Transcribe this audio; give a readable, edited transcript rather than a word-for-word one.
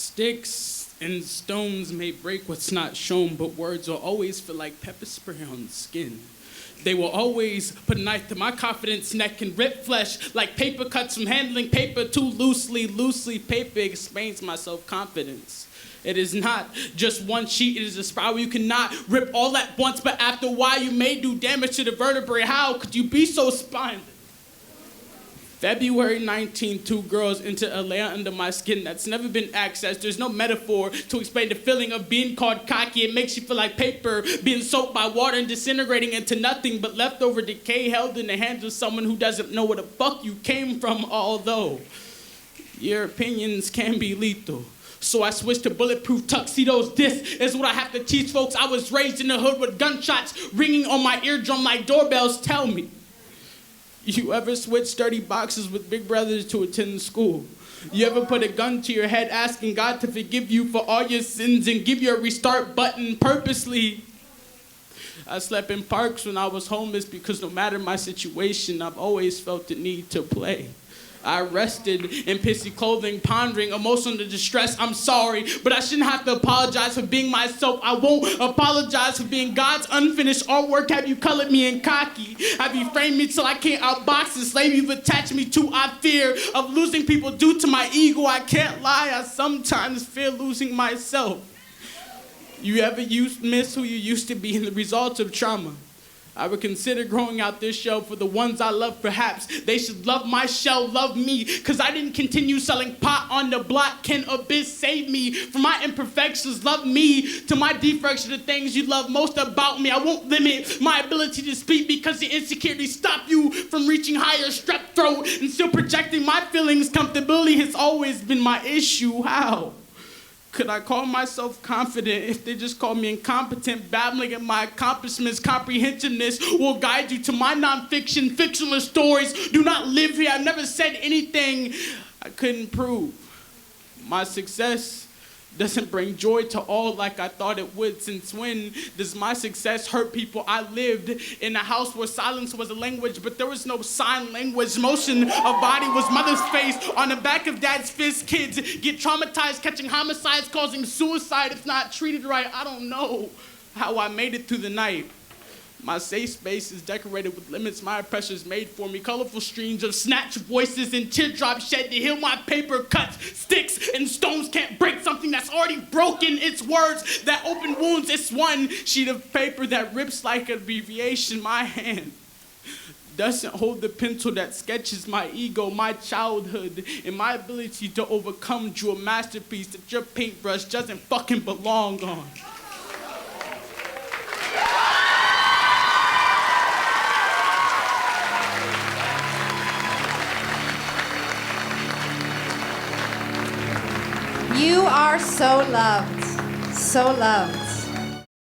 Sticks and stones may break what's not shown, but words will always feel like pepper spray on skin. They will always put a knife to my confidence neck and rip flesh like paper cuts from handling paper too loosely. Loosely paper explains my self-confidence. It is not just one sheet, it is a spiral. You cannot rip all at once, but after a while you may do damage to the vertebrae. How could you be so spineless? February 19th, 2 girls into a layer under my skin that's never been accessed. There's no metaphor to explain the feeling of being called cocky. It makes you feel like paper being soaked by water and disintegrating into nothing but leftover decay held in the hands of someone who doesn't know where the fuck you came from, although your opinions can be lethal. So I switched to bulletproof tuxedos. This is what I have to teach folks. I was raised in the hood with gunshots ringing on my eardrum like doorbells. Tell me, you ever switch dirty boxes with big brothers to attend school? You ever put a gun to your head asking God to forgive you for all your sins and give you a restart button purposely? I slept in parks when I was homeless because no matter my situation, I've always felt the need to play. I rested in pissy clothing, pondering emotional distress. I'm sorry, but I shouldn't have to apologize for being myself. I won't apologize for being God's unfinished artwork. Have you colored me in cocky? Have you framed me till I can't outbox the slave you've attached me to? I fear of losing people due to my ego. I can't lie, I sometimes fear losing myself. You ever miss who you used to be and the results of trauma? I would consider growing out this shell for the ones I love. Perhaps they should love my shell, love me, because I didn't continue selling pot on the block. Can abyss save me from my imperfections? Love me to my defects are the things you love most about me. I won't limit my ability to speak because the insecurities stop you from reaching higher. Strep throat and still projecting my feelings. Comfortability has always been my issue. How could I call myself confident if they just call me incompetent? Babbling at my accomplishments, comprehensiveness will guide you to my nonfiction, fictional stories. Do not live here. I've never said anything I couldn't prove. My success doesn't bring joy to all like I thought it would. Since when does my success hurt people? I lived in a house where silence was a language, but there was no sign language. Motion of body was mother's face on the back of dad's fist. Kids get traumatized, catching homicides, causing suicide if not treated right. I don't know how I made it through the night. My safe space is decorated with limits my oppressors made for me. Colorful streams of snatched voices and teardrops shed to heal my paper cuts. Sticks and stones can't break something that's already broken. It's words that open wounds. It's one sheet of paper that rips like an abbreviation. My hand doesn't hold the pencil that sketches my ego, my childhood, and my ability to overcome drew a masterpiece that your paintbrush doesn't fucking belong on. You are so loved, so loved.